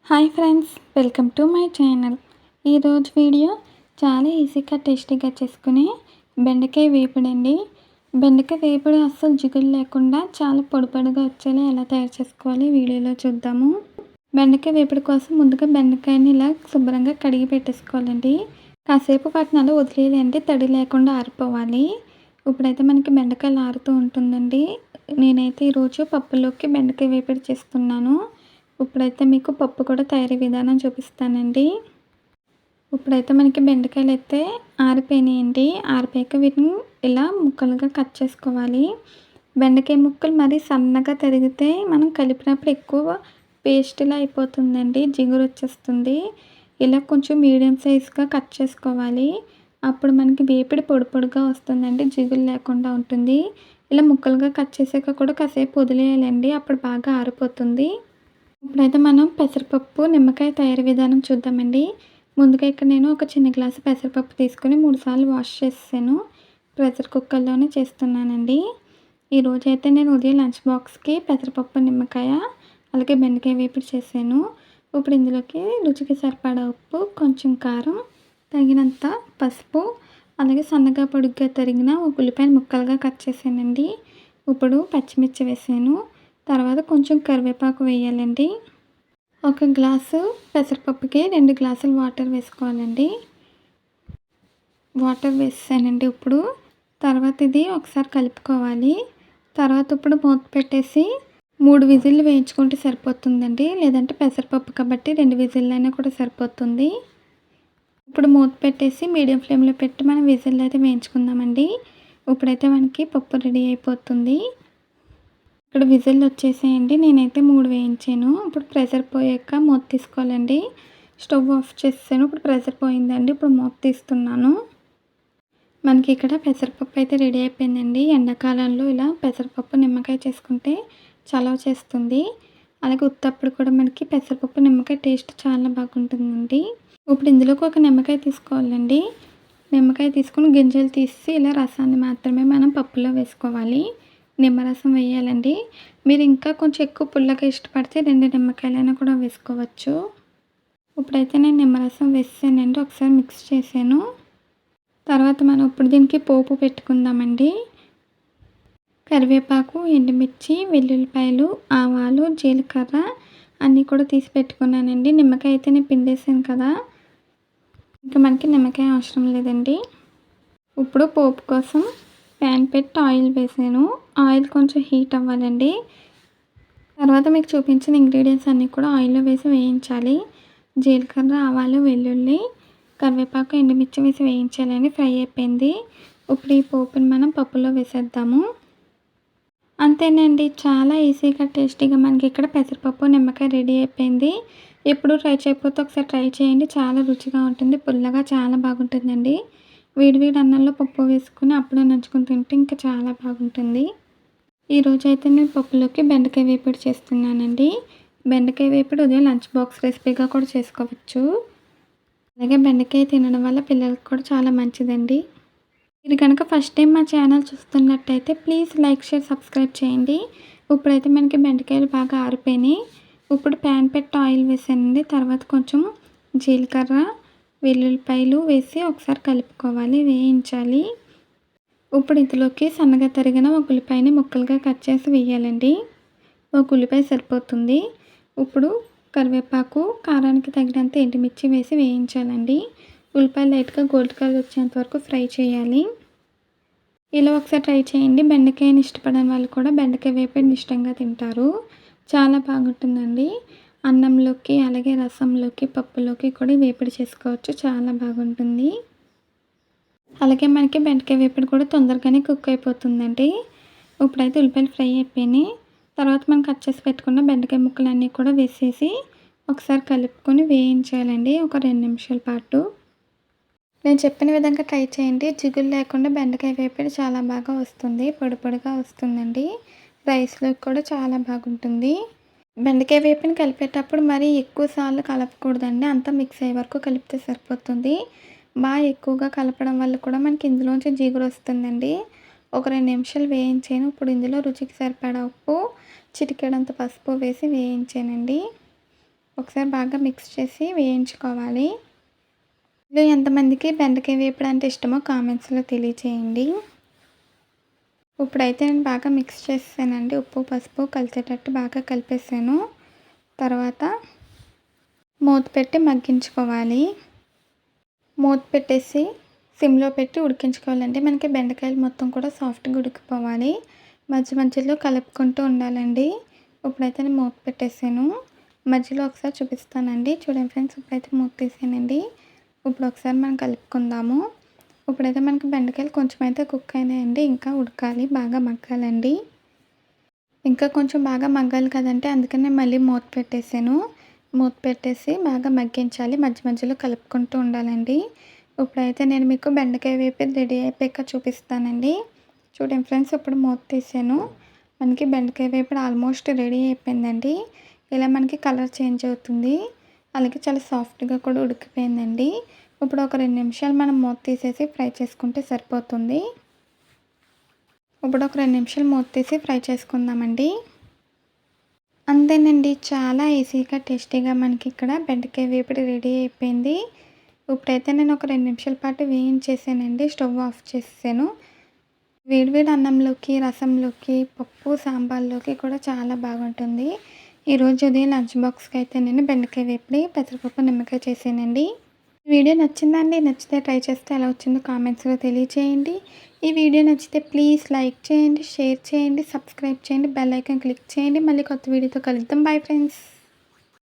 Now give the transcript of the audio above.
Hi friends, welcome to my channel. ఈరోజు video చాలా ఈజీగా టేస్టీగా చేసుకునే బెండకాయ వేపుడు అండి. బెండకాయ వేపుడు అస్సలు జిగురు లేకుండా చాలా పొడి పొడిగా వచ్చేలా ఎలా తయారు చేసుకోవాలి వీడియోలో చూద్దాము. బెండకాయ వేపుడు కోసం ముందుగా బెండకాయని ఇలా శుభ్రంగా కడిగి పెట్టేసుకోవాలండి. కాసేపు వాటిని అలా వదిలేయాలండి, తడి లేకుండా ఆరిపోవాలి. ఇప్పుడైతే మనకి బెండకాయలు ఆరుతూ ఉంటుందండి. నేనైతే ఈరోజు పప్పులోకి బెండకాయ వేపుడు చేస్తున్నాను. ఇప్పుడైతే మీకు పప్పు కూడా తయారీ విధానం చూపిస్తానండి. ఇప్పుడైతే మనకి బెండకాయలు అయితే ఆరిపోయినాయండి. ఆరిపోయాక వీటిని ఇలా ముక్కలుగా కట్ చేసుకోవాలి. బెండకాయ ముక్కలు మరీ సన్నగా తరిగితే మనం కలిపినప్పుడు ఎక్కువ పేస్ట్లా అయిపోతుందండి, జిగురు వచ్చేస్తుంది. ఇలా కొంచెం మీడియం సైజ్గా కట్ చేసుకోవాలి. అప్పుడు మనకి వేపిడి పొడి పొడిగా వస్తుందండి, జిగురు లేకుండా ఉంటుంది. ఇలా ముక్కలుగా కట్ చేసాక కూడా కాసేపు వదిలేయాలండి, అప్పుడు బాగా ఆరిపోతుంది. ఇప్పుడైతే మనం పెసరపప్పు నిమ్మకాయ తయారీ విధానం చూద్దామండి. ముందుగా ఇక్కడ నేను ఒక చిన్న గ్లాసు పెసరపప్పు తీసుకొని 3 సార్లు వాష్ చేసాను. ప్రెషర్ కుక్కర్లోనే చేస్తున్నానండి. ఈరోజైతే నేను ఉదయం లంచ్ బాక్స్కి పెసరపప్పు, నిమ్మకాయ, అలాగే బెండకాయ వేపుడు చేశాను. ఇప్పుడు ఇందులోకి రుచికి సరిపడా ఉప్పు, కొంచెం కారం, తగినంత పసుపు, అలాగే సన్నగా పొడుగ్గా తరిగిన ఒక ఉల్లిపాయను ముక్కలుగా కట్ చేశానండి. ఇప్పుడు పచ్చిమిర్చి వేసాను. తర్వాత కొంచెం కరివేపాకు వేయాలండి. ఒక గ్లాసు పెసరపప్పుకి 2 గ్లాసులు వాటర్ వేసుకోవాలండి. వాటర్ వేసానండి ఇప్పుడు. తర్వాత ఇది ఒకసారి కలుపుకోవాలి. తర్వాత ఇప్పుడు మూత పెట్టేసి 3 విజిల్లు వేయించుకుంటే సరిపోతుందండి. లేదంటే పెసరపప్పు కాబట్టి 2 విజిల్లు అయినా కూడా సరిపోతుంది. ఇప్పుడు మూత పెట్టేసి మీడియం ఫ్లేమ్లో పెట్టి మనం విజిల్లు అయితే వేయించుకుందామండి. ఇప్పుడైతే మనకి పప్పు రెడీ అయిపోతుంది. ఇక్కడ విజిల్ వచ్చేసేయండి. నేనైతే 3 వేయించాను. ఇప్పుడు ప్రెషర్ పోయాక మూత తీసుకోవాలండి. స్టవ్ ఆఫ్ చేసాను. ఇప్పుడు ప్రెషర్ పోయిందండి. ఇప్పుడు మూత తీస్తున్నాను. మనకి ఇక్కడ పెసరపప్పు అయితే రెడీ అయిపోయిందండి. ఎండాకాలంలో ఇలా పెసరపప్పు నిమ్మకాయ చేసుకుంటే చలవ చేస్తుంది. అలాగే ఉత్తప్పుడు కూడా మనకి పెసరపప్పు నిమ్మకాయ టేస్ట్ చాలా బాగుంటుందండి. ఇప్పుడు ఇందులోకి ఒక నిమ్మకాయ తీసుకోవాలండి. నిమ్మకాయ తీసుకుని గింజలు తీసి ఇలా రసాన్ని మాత్రమే మనం పప్పులో వేసుకోవాలి. నిమ్మరసం వేయాలండి. మీరు ఇంకా కొంచెం ఎక్కువ పుల్లగా ఇష్టపడితే 2 నిమ్మకాయలైనా కూడా వేసుకోవచ్చు. ఇప్పుడైతే నేను నిమ్మరసం వేసానండి. ఒకసారి మిక్స్ చేశాను. తర్వాత మనం ఇప్పుడు దీనికి పోపు పెట్టుకుందామండి. కరివేపాకు, ఎండుమిర్చి, వెల్లుల్లిపాయలు, ఆవాలు, జీలకర్ర అన్నీ కూడా తీసి పెట్టుకున్నానండి. నిమ్మకాయ అయితే నేను పిండేసాను కదా, ఇంకా మనకి నిమ్మకాయ అవసరం లేదండి. ఇప్పుడు పోపు కోసం ప్యాన్ పెట్టి ఆయిల్ వేసాను. ఆయిల్ కొంచెం హీట్ అవ్వాలండి. తర్వాత మీకు చూపించిన ఇంగ్రీడియంట్స్ అన్నీ కూడా ఆయిల్లో వేసి వేయించాలి. జీలకర్ర, ఆవాలు, వెల్లుల్లి, కరివేపాకు, ఎండుమిర్చి వేసి వేయించాలండి. ఫ్రై అయిపోయింది. ఇప్పుడు ఈ పోపుని మనం పప్పులో వేసేద్దాము. అంతేనండి, చాలా ఈజీగా టేస్టీగా మనకి ఇక్కడ పెసరపప్పు నిమ్మకాయ రెడీ అయిపోయింది. ఎప్పుడు ట్రై చేయకపోతే ఒకసారి ట్రై చేయండి. చాలా రుచిగా ఉంటుంది, పుల్లగా చాలా బాగుంటుందండి. వేడివేడి అన్నంలో పప్పు వేసుకుని అప్పుడు నంచుకొని తింటే ఇంకా చాలా బాగుంటుంది. ఈరోజైతే నేను పప్పులోకి బెండకాయ వేపుడు చేస్తున్నానండి. బెండకాయ వేపుడు ఉదయం లంచ్ బాక్స్ రెసిపీగా కూడా చేసుకోవచ్చు. అలాగే బెండకాయ తినడం వల్ల పిల్లలకు కూడా చాలా మంచిదండి. మీరు కనుక ఫస్ట్ టైం మా ఛానల్ చూస్తున్నట్టయితే ప్లీజ్ లైక్, షేర్, సబ్స్క్రైబ్ చేయండి. ఇప్పుడైతే మనకి బెండకాయలు బాగా ఆరిపోయినాయి. ఇప్పుడు ప్యాన్ పెట్టి ఆయిల్ వేసానండి. తర్వాత కొంచెం జీలకర్ర, వెల్లుల్లిపాయలు వేసి ఒకసారి కలుపుకోవాలి, వేయించాలి. ఇప్పుడు ఇందులోకి సన్నగా తరిగిన ఒక ఉల్లిపాయని ముక్కలుగా కట్ చేసి వేయాలండి. ఒక ఉల్లిపాయ సరిపోతుంది. ఇప్పుడు కరివేపాకు, కారానికి తగినంత ఎండుమిర్చి వేసి వేయించాలండి. ఉల్లిపాయలు లైట్గా గోల్డ్ కలర్ వచ్చేంత వరకు ఫ్రై చేయాలి. ఇలా ఒకసారి ట్రై చేయండి. బెండకాయని ఇష్టపడని వాళ్ళు కూడా బెండకాయ వేపుడుని ఇష్టంగా తింటారు. చాలా బాగుంటుందండి. అన్నంలోకి, అలాగే రసంలోకి, పప్పులోకి కూడా వేపుడు చేసుకోవచ్చు. చాలా బాగుంటుంది. అలాగే మనకి బెండకాయ వేపుడు కూడా తొందరగానే కుక్ అయిపోతుందండి. ఇప్పుడైతే ఉల్లిపాయలు ఫ్రై అయిపోయినాయి. తర్వాత మనం కట్ చేసి పెట్టుకున్న బెండకాయ ముక్కలన్నీ కూడా వేసేసి ఒకసారి కలుపుకొని వేయించాలండి ఒక 2 నిమిషాల పాటు. నేను చెప్పిన విధంగా ట్రై చేయండి. జిగురు లేకుండా బెండకాయ వేపుడు చాలా బాగా వస్తుంది, పొడి పొడిగా వస్తుందండి. రైస్లోకి కూడా చాలా బాగుంటుంది. బెండకాయ వేపుని కలిపేటప్పుడు మరీ ఎక్కువ సార్లు కలపకూడదండి. అంతా మిక్స్ అయ్యే వరకు కలిపితే సరిపోతుంది. బాగా ఎక్కువగా కలపడం వల్ల కూడా మనకి ఇందులోంచి జిగురు వస్తుందండి. ఒక 2 నిమిషాలు వేయించాను. ఇప్పుడు ఇందులో రుచికి సరిపడా ఉప్పు, చిటికెడంత పసుపు వేసి వేయించానండి. ఒకసారి బాగా మిక్స్ చేసి వేయించుకోవాలి. ఇందులో ఎంతమందికి బెండకాయ వేపుడు అంటే ఇష్టమో కామెంట్స్లో తెలియచేయండి. ఇప్పుడైతే నేను బాగా మిక్స్ చేసేసానండి. ఉప్పు పసుపు కలిసేటట్టు బాగా కలిపేసాను. తర్వాత మూత పెట్టి మగ్గించుకోవాలి. మూత పెట్టేసి సిమ్లో పెట్టి ఉడికించుకోవాలండి. మనకి బెండకాయలు మొత్తం కూడా సాఫ్ట్గా ఉడికిపోవాలి. మధ్యలో కలుపుకుంటూ ఉండాలండి. ఇప్పుడైతే నేను మూత పెట్టేసాను. మధ్యలో ఒకసారి చూపిస్తానండి. చూడండి ఫ్రెండ్స్, ఇప్పుడైతే మూత తీసానండి. ఇప్పుడు ఒకసారి మనం కలుపుకుందాము. ఇప్పుడైతే మనకి బెండకాయలు కొంచెం అయితే కుక్ అయినాయండి. ఇంకా ఉడకాలి, బాగా మగ్గాలండి. ఇంకా కొంచెం బాగా మగ్గాలి కదంటే అందుకని మళ్ళీ మూత పెట్టేసాను. మూత పెట్టేసి బాగా మగ్గించాలి. మధ్యలో కలుపుకుంటూ ఉండాలండి. ఇప్పుడైతే నేను మీకు బెండకాయ వేపుడు రెడీ అయిపోయాక చూపిస్తానండి. చూడండి ఫ్రెండ్స్, ఇప్పుడు మూత తీసాను. మనకి బెండకాయ వేపుడు ఆల్మోస్ట్ రెడీ అయిపోయిందండి. ఇలా మనకి కలర్ చేంజ్ అవుతుంది. అలాగే చాలా సాఫ్ట్గా కూడా ఉడికిపోయిందండి. ఇప్పుడు ఒక 2 నిమిషాలు మనం మూత తీసేసి ఫ్రై చేసుకుంటే సరిపోతుంది. ఇప్పుడు ఒక 2 నిమిషాలు మూత తీసి ఫ్రై చేసుకుందామండి. అంతేనండి, చాలా ఈజీగా టేస్టీగా మనకి ఇక్కడ బెండకాయ వేపుడు రెడీ అయిపోయింది. ఇప్పుడైతే నేను ఒక 2 నిమిషాల పాటు వేయించేసానండి. స్టవ్ ఆఫ్ చేసేసాను. వేడివేడి అన్నంలోకి, రసంలోకి, పప్పు సాంబార్లోకి కూడా చాలా బాగుంటుంది. ఈరోజు ఉదయం లంచ్ బాక్స్కి అయితే నేను బెండకాయ వేపుడు పెసరపప్పు నిమ్మకాయ చేసానండి. వీడియో నచ్చిందండి. నచ్చితే ట్రై చేస్తే ఎలా వచ్చిందో కామెంట్స్లో తెలియచేయండి. ఈ వీడియో నచ్చితే ప్లీజ్ లైక్ చేయండి, షేర్ చేయండి, సబ్స్క్రైబ్ చేయండి, బెల్ ఐకాన్ క్లిక్ చేయండి. మళ్ళీ కొత్త వీడియోతో కలుద్దాం. Bye friends.